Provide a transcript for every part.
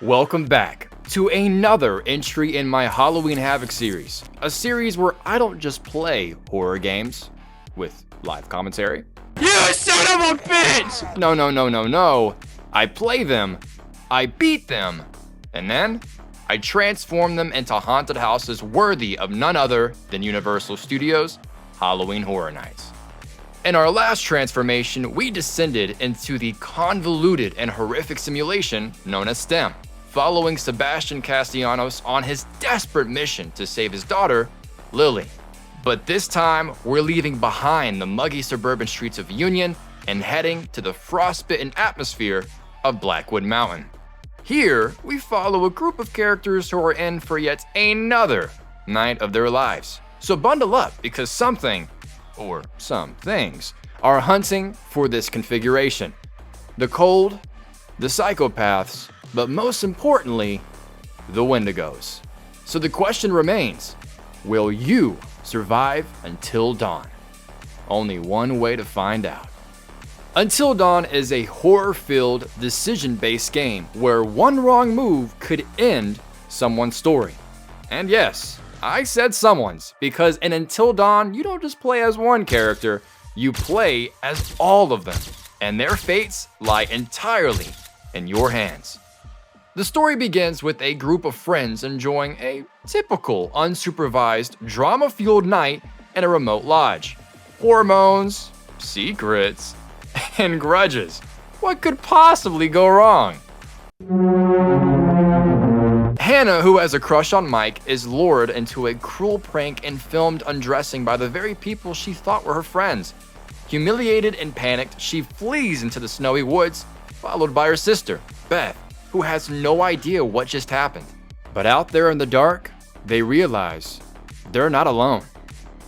Welcome back to another entry in my Halloween Havok series, a series where I don't just play horror games with live commentary. You son of a bitch! No. I play them, I beat them, and then I transform them into haunted houses worthy of none other than Universal Studios' Halloween Horror Nights. In our last transformation, we descended into the convoluted and horrific simulation known as STEM, following Sebastian Castellanos on his desperate mission to save his daughter, Lily. But this time, we're leaving behind the muggy suburban streets of Union and heading to the frostbitten atmosphere of Blackwood Mountain. Here, we follow a group of characters who are in for yet another night of their lives. So bundle up, because something, or some things, are hunting for this configuration. The cold, the psychopaths, but most importantly, the Wendigos. So the question remains, will you survive until dawn? Only one way to find out. Until Dawn is a horror-filled, decision-based game where one wrong move could end someone's story. And yes, I said someone's, because in Until Dawn, you don't just play as one character, you play as all of them, and their fates lie entirely in your hands. The story begins with a group of friends enjoying a typical unsupervised, drama-fueled night in a remote lodge. Hormones, secrets, and grudges. What could possibly go wrong? Hannah, who has a crush on Mike, is lured into a cruel prank and filmed undressing by the very people she thought were her friends. Humiliated and panicked, she flees into the snowy woods, followed by her sister, Beth, who has no idea what just happened. But out there in the dark, they realize they're not alone.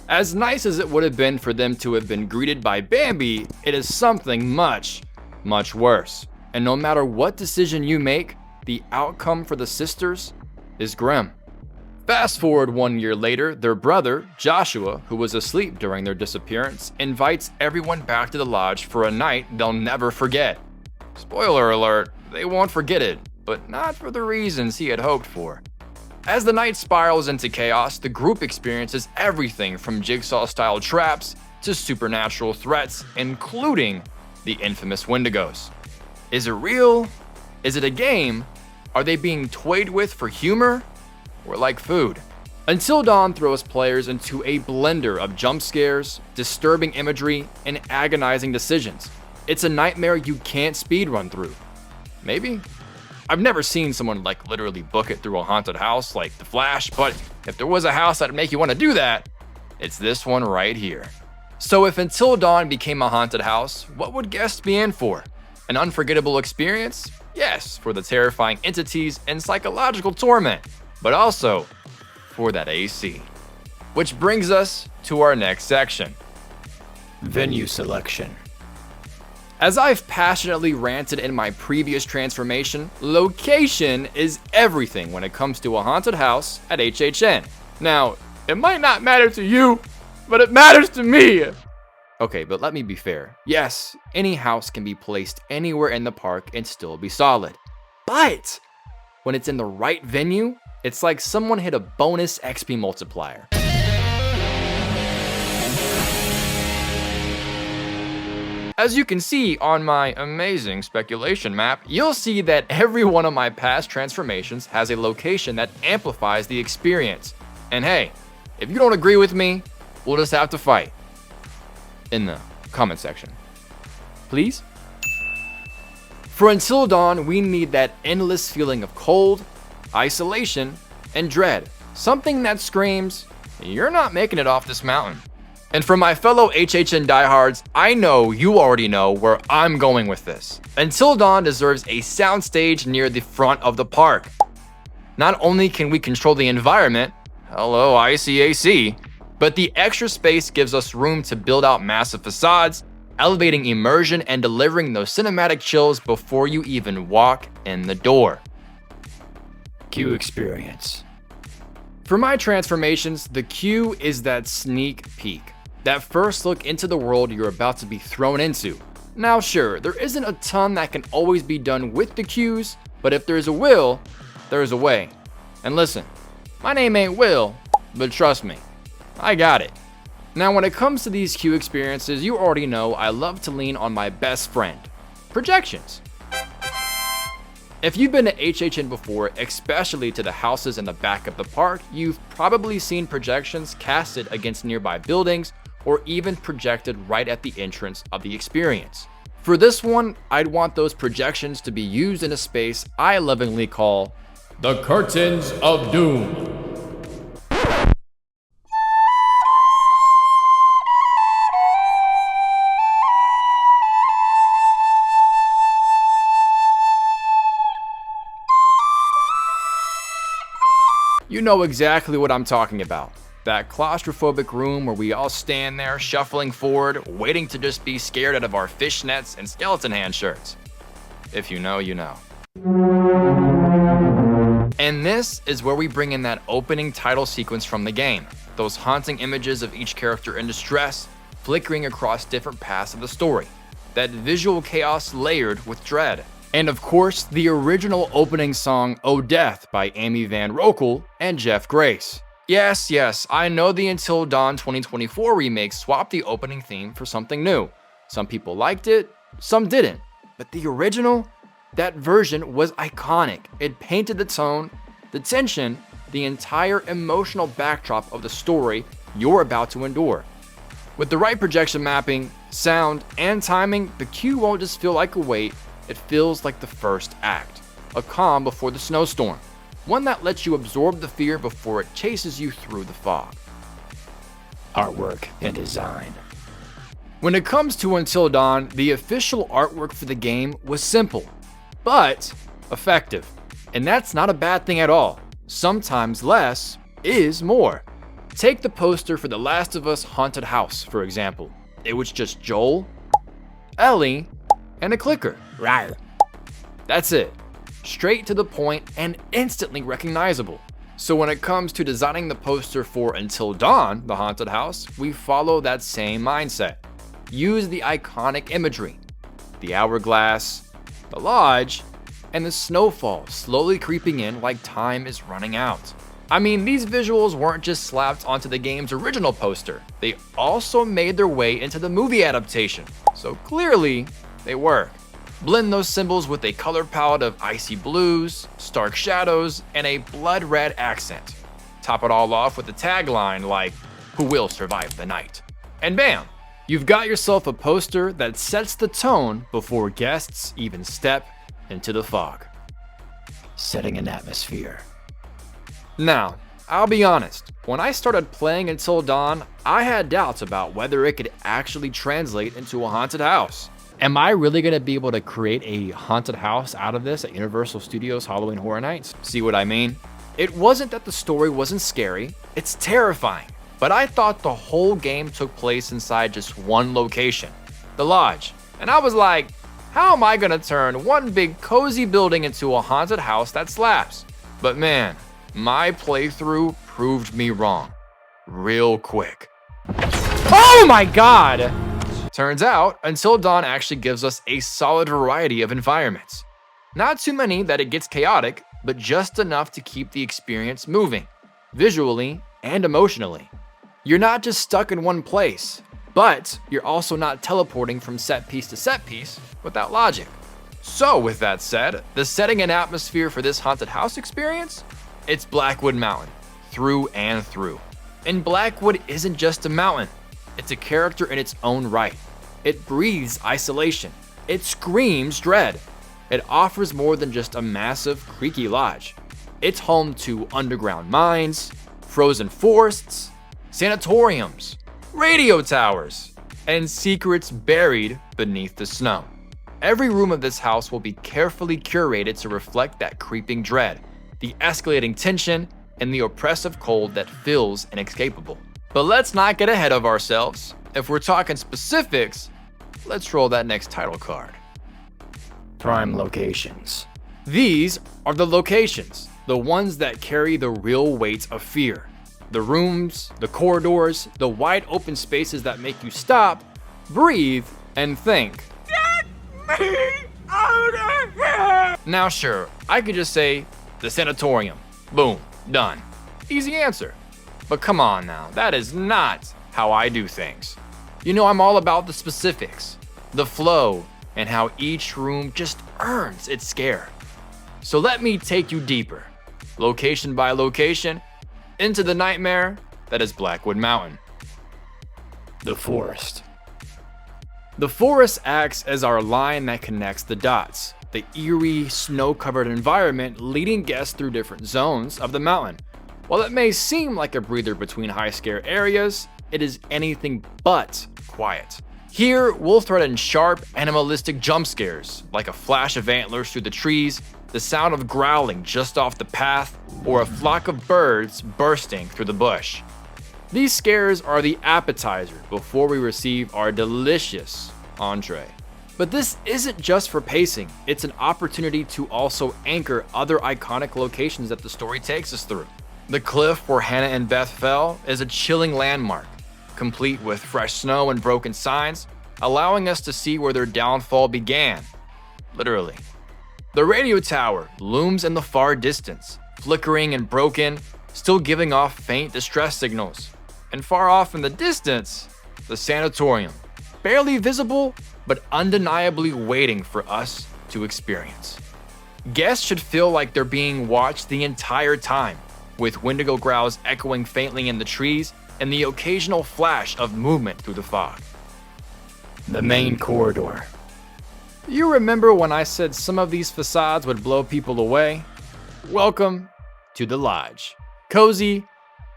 As nice as it would have been for them to have been greeted by Bambi, it is something much, much worse. And no matter what decision you make, the outcome for the sisters is grim. Fast forward 1 year later, their brother, Joshua, who was asleep during their disappearance, invites everyone back to the lodge for a night they'll never forget. Spoiler alert, they won't forget it, but not for the reasons he had hoped for. As the night spirals into chaos, the group experiences everything from jigsaw-style traps to supernatural threats, including the infamous Wendigos. Is it real? Is it a game? Are they being toyed with for humor? Or like food? Until Dawn throws players into a blender of jump scares, disturbing imagery, and agonizing decisions. It's a nightmare you can't speedrun through. Maybe? I've never seen someone literally book it through a haunted house like The Flash, but if there was a house that'd make you want to do that, it's this one right here. So if Until Dawn became a haunted house, what would guests be in for? An unforgettable experience? Yes, for the terrifying entities and psychological torment, but also for that AC. Which brings us to our next section. Venue selection. As I've passionately ranted in my previous transformation, location is everything when it comes to a haunted house at HHN. Now, it might not matter to you, but it matters to me. Okay, but let me be fair. Yes, any house can be placed anywhere in the park and still be solid. But when it's in the right venue, it's like someone hit a bonus XP multiplier. As you can see on my amazing speculation map, you'll see that every one of my past transformations has a location that amplifies the experience. And hey, if you don't agree with me, we'll just have to fight in the comment section. Please? For Until Dawn, we need that endless feeling of cold, isolation, and dread. Something that screams, you're not making it off this mountain. And for my fellow HHN diehards, I know you already know where I'm going with this. Until Dawn deserves a soundstage near the front of the park. Not only can we control the environment, hello ICAC, but the extra space gives us room to build out massive facades, elevating immersion and delivering those cinematic chills before you even walk in the door. Queue experience. For my transformations, the queue is that sneak peek. That first look into the world you're about to be thrown into. Now sure, there isn't a ton that can always be done with the cues, But if there's a will, there's a way. And listen, my name ain't Will, but trust me, I got it. Now when it comes to these queue experiences, you already know I love to lean on my best friend, projections. If you've been to HHN before, especially to the houses in the back of the park, you've probably seen projections casted against nearby buildings or even projected right at the entrance of the experience. For this one, I'd want those projections to be used in a space I lovingly call the Curtains of Doom. You know exactly what I'm talking about. That claustrophobic room where we all stand there shuffling forward, waiting to just be scared out of our fishnets and skeleton hand shirts. If you know, you know. And this is where we bring in that opening title sequence from the game. Those haunting images of each character in distress, flickering across different paths of the story. That visual chaos layered with dread. And of course, the original opening song, Oh Death by Amy Van Rokel and Jeff Grace. Yes, I know the Until Dawn 2024 remake swapped the opening theme for something new. Some people liked it, some didn't. But the original, that version was iconic. It painted the tone, the tension, the entire emotional backdrop of the story you're about to endure. With the right projection mapping, sound, and timing, the queue won't just feel like a wait, it feels like the first act. A calm before the snowstorm. One that lets you absorb the fear before it chases you through the fog. Artwork and design. When it comes to Until Dawn, the official artwork for the game was simple, but effective. And that's not a bad thing at all. Sometimes less is more. Take the poster for The Last of Us Haunted House, for example. It was just Joel, Ellie, and a clicker. Right. That's it. Straight to the point and instantly recognizable. So when it comes to designing the poster for Until Dawn, the haunted house, we follow that same mindset. Use the iconic imagery. The hourglass, the lodge, and the snowfall slowly creeping in like time is running out. I mean, these visuals weren't just slapped onto the game's original poster. They also made their way into the movie adaptation. So clearly, they work. Blend those symbols with a color palette of icy blues, stark shadows, and a blood red accent. Top it all off with a tagline like, "Who will survive the night?" And bam, you've got yourself a poster that sets the tone before guests even step into the fog. Setting an atmosphere. Now, I'll be honest, when I started playing Until Dawn, I had doubts about whether it could actually translate into a haunted house. Am I really going to be able to create a haunted house out of this at Universal Studios Halloween Horror Nights? See what I mean? It wasn't that the story wasn't scary, it's terrifying. But I thought the whole game took place inside just one location, the lodge. And I was like, how am I going to turn one big cozy building into a haunted house that slaps? But man, my playthrough proved me wrong. Real quick. Oh my god! Turns out, Until Dawn actually gives us a solid variety of environments. Not too many that it gets chaotic, but just enough to keep the experience moving, visually and emotionally. You're not just stuck in one place, but you're also not teleporting from set piece to set piece without logic. So with that said, the setting and atmosphere for this haunted house experience? It's Blackwood Mountain, through and through. And Blackwood isn't just a mountain. It's a character in its own right. It breathes isolation. It screams dread. It offers more than just a massive, creaky lodge. It's home to underground mines, frozen forests, sanatoriums, radio towers, and secrets buried beneath the snow. Every room of this house will be carefully curated to reflect that creeping dread, the escalating tension, and the oppressive cold that feels inescapable. But let's not get ahead of ourselves. If we're talking specifics, let's roll that next title card. Prime locations. These are the locations, the ones that carry the real weight of fear. The rooms, the corridors, the wide open spaces that make you stop, breathe, and think. Get me Now sure, I could just say, the sanatorium. Boom, done. Easy answer. But come on now, that is not how I do things. You know, I'm all about the specifics, the flow, and how each room just earns its scare. So let me take you deeper, location by location, into the nightmare that is Blackwood Mountain. The forest. The forest acts as our line that connects the dots, the eerie, snow-covered environment leading guests through different zones of the mountain. While it may seem like a breather between high scare areas, it is anything but quiet. Here, we'll thread in sharp, animalistic jump scares, like a flash of antlers through the trees, the sound of growling just off the path, or a flock of birds bursting through the bush. These scares are the appetizer before we receive our delicious entree. But this isn't just for pacing, it's an opportunity to also anchor other iconic locations that the story takes us through. The cliff where Hannah and Beth fell is a chilling landmark, complete with fresh snow and broken signs, allowing us to see where their downfall began, literally. The radio tower looms in the far distance, flickering and broken, still giving off faint distress signals. And far off in the distance, the sanatorium, barely visible, but undeniably waiting for us to experience. Guests should feel like they're being watched the entire time, with Wendigo growls echoing faintly in the trees and the occasional flash of movement through the fog. The main corridor. You remember when I said some of these facades would blow people away? Welcome to the lodge. Cozy,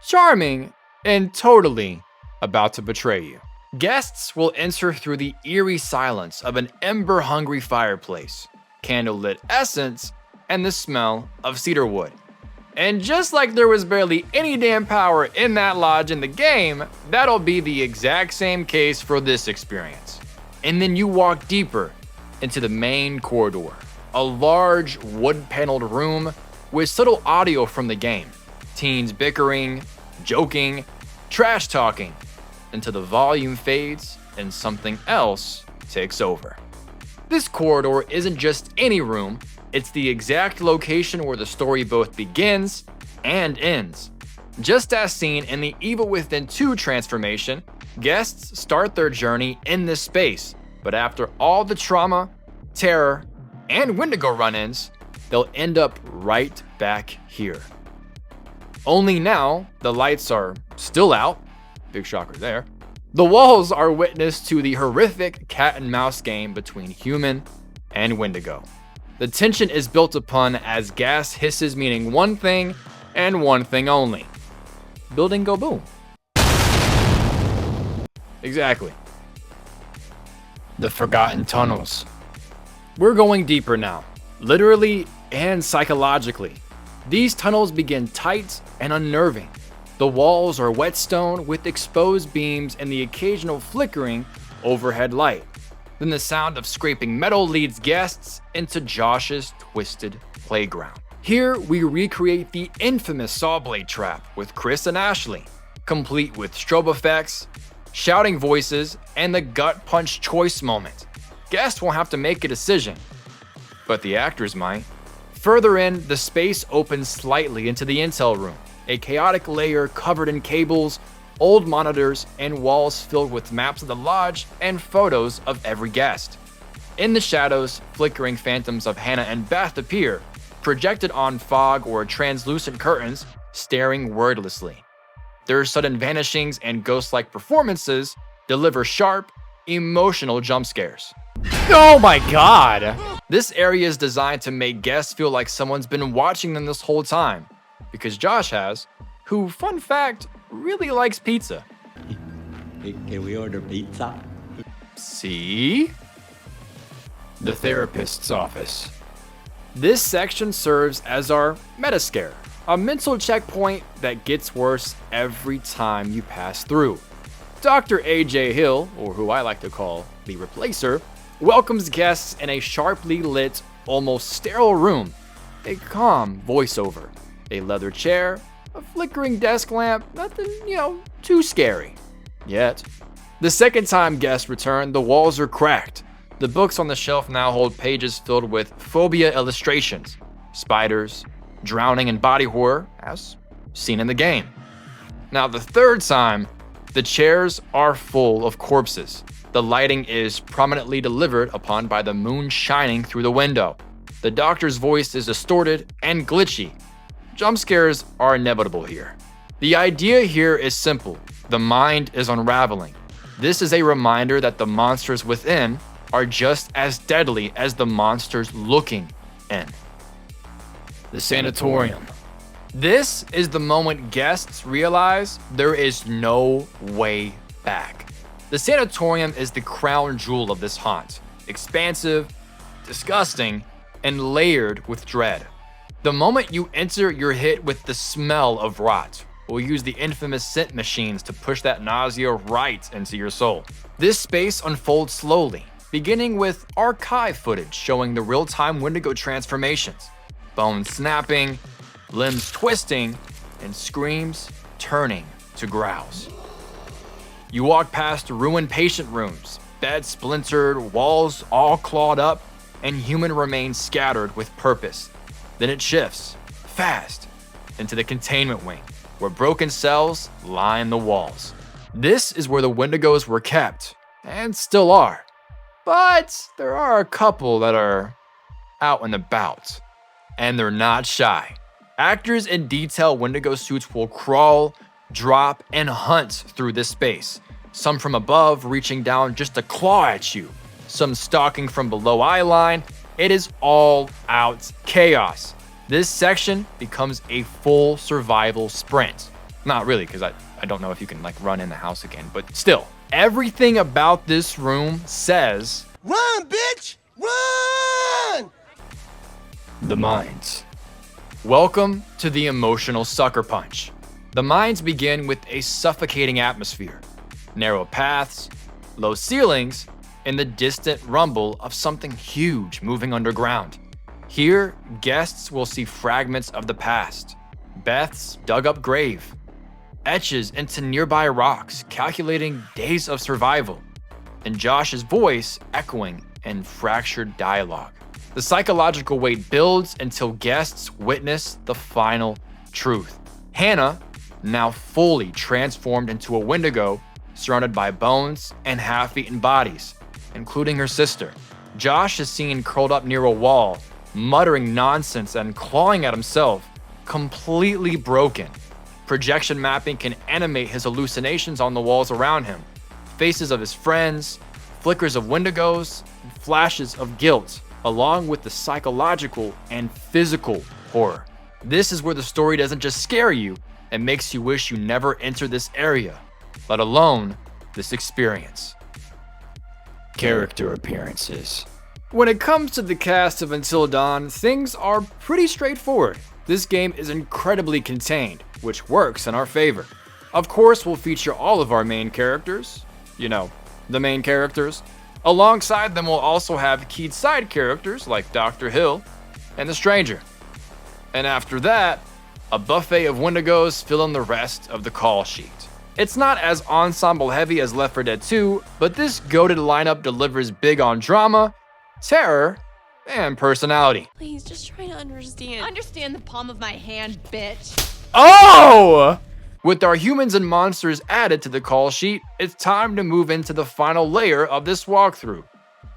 charming, and totally about to betray you. Guests will enter through the eerie silence of an ember-hungry fireplace, candlelit essence, and the smell of cedar wood. And just like there was barely any damn power in that lodge in the game, that'll be the exact same case for this experience. And then you walk deeper into the main corridor, a large wood-paneled room with subtle audio from the game. Teens bickering, joking, trash talking, until the volume fades and something else takes over. This corridor isn't just any room, it's the exact location where the story both begins and ends. Just as seen in the Evil Within 2 transformation, guests start their journey in this space, but after all the trauma, terror, and Wendigo run-ins, they'll end up right back here. Only now, the lights are still out, big shocker there. The walls are witness to the horrific cat and mouse game between human and Wendigo. The tension is built upon as gas hisses meaning one thing and one thing only. Building go boom. Exactly. The forgotten tunnels. We're going deeper now, literally and psychologically. These tunnels begin tight and unnerving. The walls are whetstone with exposed beams and the occasional flickering overhead light. Then the sound of scraping metal leads guests into Josh's twisted playground. Here we recreate the infamous saw blade trap with Chris and Ashley, complete with strobe effects, shouting voices, and the gut punch choice moment. Guests won't have to make a decision, but the actors might. Further in, the space opens slightly into the intel room, a chaotic layer covered in cables, old monitors, and walls filled with maps of the lodge and photos of every guest. In the shadows, flickering phantoms of Hannah and Beth appear, projected on fog or translucent curtains, staring wordlessly. Their sudden vanishings and ghost-like performances deliver sharp, emotional jump scares. Oh my god! This area is designed to make guests feel like someone's been watching them this whole time, because Josh has, who, fun fact, really likes pizza. Can we order pizza? See? The therapist's office. This section serves as our meta scare, a mental checkpoint that gets worse every time you pass through. Dr. A.J. Hill, or who I like to call the Replacer, welcomes guests in a sharply lit, almost sterile room. A calm voiceover, a leather chair, a flickering desk lamp, nothing, too scary. Yet. The second time guests return, the walls are cracked. The books on the shelf now hold pages filled with phobia illustrations, spiders, drowning, and body horror, as seen in the game. Now, the third time, the chairs are full of corpses. The lighting is prominently delivered upon by the moon shining through the window. The doctor's voice is distorted and glitchy. Jump scares are inevitable here. The idea here is simple. The mind is unraveling. This is a reminder that the monsters within are just as deadly as the monsters looking in. The sanatorium. This is the moment guests realize there is no way back. The sanatorium is the crown jewel of this haunt. Expansive, disgusting, and layered with dread. The moment you enter, you're hit with the smell of rot. We'll use the infamous scent machines to push that nausea right into your soul. This space unfolds slowly, beginning with archive footage showing the real-time Wendigo transformations. Bones snapping, limbs twisting, and screams turning to growls. You walk past ruined patient rooms, beds splintered, walls all clawed up, and human remains scattered with purpose. Then it shifts, fast, into the containment wing, where broken cells line the walls. This is where the Wendigos were kept, and still are. But there are a couple that are out and about, and they're not shy. Actors in detail Wendigo suits will crawl, drop, and hunt through this space. Some from above reaching down just to claw at you. Some stalking from below eye line. It is all out chaos. This section becomes a full survival sprint. Not really, because I don't know if you can run in the house again, but still. Everything about this room says, "Run, bitch! Run!" The Mines. Welcome to the emotional sucker punch. The mines begin with a suffocating atmosphere, narrow paths, low ceilings, and the distant rumble of something huge moving underground. Here, guests will see fragments of the past, Beth's dug-up grave, etches into nearby rocks, calculating days of survival, and Josh's voice echoing in fractured dialogue. The psychological weight builds until guests witness the final truth. Hannah, now fully transformed into a Wendigo, surrounded by bones and half-eaten bodies, including her sister. Josh is seen curled up near a wall, muttering nonsense and clawing at himself, completely broken. Projection mapping can animate his hallucinations on the walls around him. Faces of his friends, flickers of Wendigos, and flashes of guilt, along with the psychological and physical horror. This is where the story doesn't just scare you, it makes you wish you never entered this area, let alone this experience. Character appearances. When it comes to the cast of Until Dawn, things are pretty straightforward. This game is incredibly contained, which works in our favor. Of course, we'll feature all of our main characters, the main characters. Alongside them, we'll also have key side characters like Dr. Hill and the Stranger. And after that, a buffet of Wendigos fill in the rest of the call sheet. It's not as ensemble heavy as Left 4 Dead 2, but this goated lineup delivers big on drama, terror, and personality. Please, just try to understand. Understand the palm of my hand, bitch. Oh! With our humans and monsters added to the call sheet, it's time to move into the final layer of this walkthrough.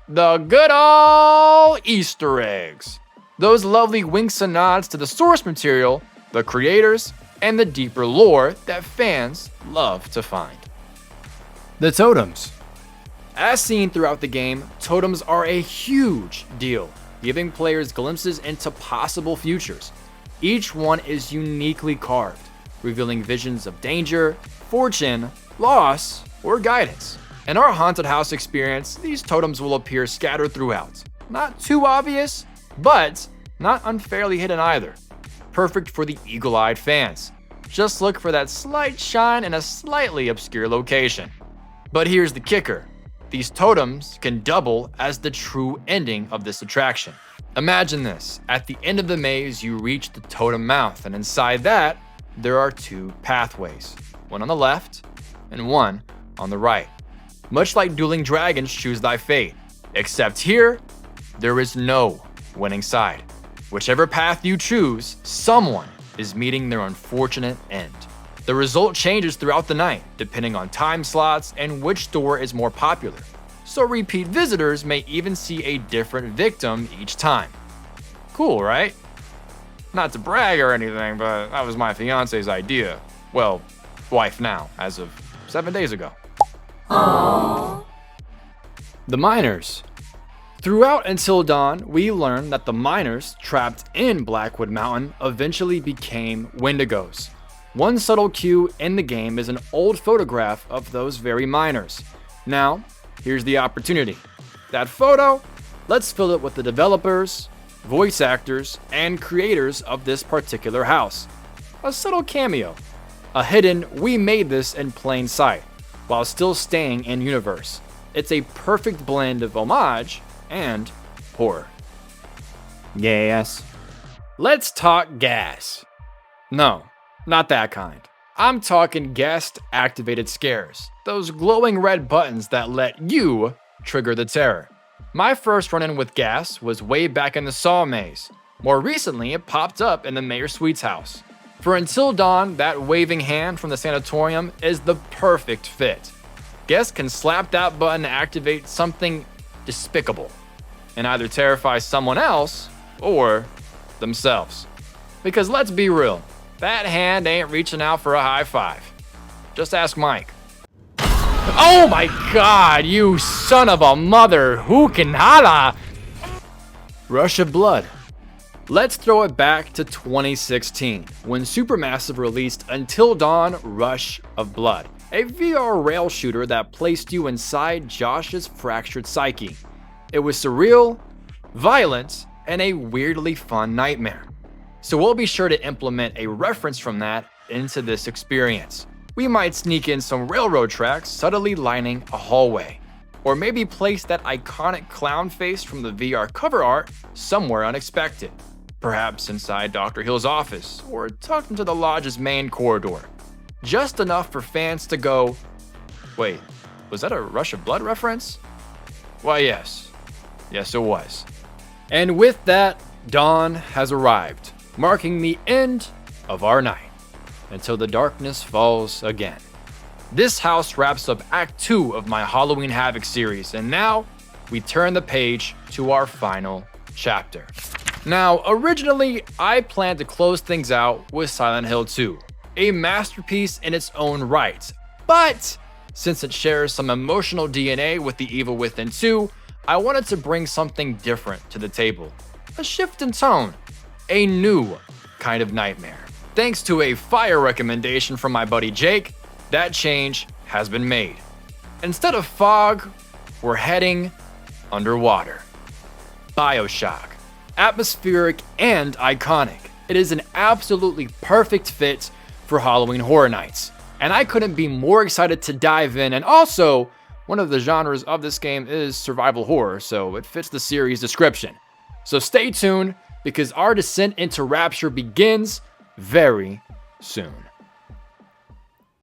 The good old Easter eggs. Those lovely winks and nods to the source material, the creators, and the deeper lore that fans love to find. The totems. As seen throughout the game, totems are a huge deal, giving players glimpses into possible futures. Each one is uniquely carved, revealing visions of danger, fortune, loss, or guidance. In our haunted house experience, these totems will appear scattered throughout. Not too obvious, but not unfairly hidden either. Perfect for the eagle-eyed fans. Just look for that slight shine in a slightly obscure location. But here's the kicker. These totems can double as the true ending of this attraction. Imagine this. At the end of the maze, you reach the totem mouth, and inside that, there are two pathways. One on the left, and one on the right. Much like dueling dragons choose thy fate. Except here, there is no winning side. Whichever path you choose, someone is meeting their unfortunate end. The result changes throughout the night, depending on time slots and which door is more popular. So repeat visitors may even see a different victim each time. Cool, right? Not to brag or anything, but that was my fiance's idea. Well, wife now, as of 7 days ago. The miners. Throughout Until Dawn, we learn that the miners trapped in Blackwood Mountain eventually became Wendigos. One subtle cue in the game is an old photograph of those very miners. Now, here's the opportunity. That photo, let's fill it with the developers, voice actors, and creators of this particular house. A subtle cameo. A hidden, we made this in plain sight, while still staying in universe. It's a perfect blend of homage and horror. Yes. Let's talk gas. No, not that kind. I'm talking guest-activated scares. Those glowing red buttons that let you trigger the terror. My first run-in with gas was way back in the Saw maze. More recently, it popped up in the Mayor Sweet's house. For Until Dawn, that waving hand from the sanatorium is the perfect fit. Guests can slap that button to activate something despicable and either terrify someone else or themselves. Because let's be real, that hand ain't reaching out for a high five. Just ask Mike. Oh my god, you son of a mother, who can holla? Rush of Blood. Let's throw it back to 2016, when Supermassive released Until Dawn Rush of Blood, a VR rail shooter that placed you inside Josh's fractured psyche. It was surreal, violent, and a weirdly fun nightmare. So we'll be sure to implement a reference from that into this experience. We might sneak in some railroad tracks subtly lining a hallway, or maybe place that iconic clown face from the VR cover art somewhere unexpected, perhaps inside Dr. Hill's office, or tucked into the lodge's main corridor. Just enough for fans to go, wait, was that a Rush of Blood reference? Why yes, it was. And with that, dawn has arrived, marking the end of our night, until the darkness falls again. This house wraps up Act 2 of my Halloween Havok series, and now we turn the page to our final chapter. Now, originally, I planned to close things out with Silent Hill 2, a masterpiece in its own right, but since it shares some emotional DNA with The Evil Within 2, I wanted to bring something different to the table. A shift in tone, a new kind of nightmare. Thanks to a fire recommendation from my buddy Jake, that change has been made. Instead of fog, we're heading underwater. BioShock. Atmospheric and iconic. It is an absolutely perfect fit for Halloween Horror Nights, and I couldn't be more excited to dive in. And also, one of the genres of this game is survival horror, so it fits the series description. So stay tuned, because our descent into Rapture begins very soon.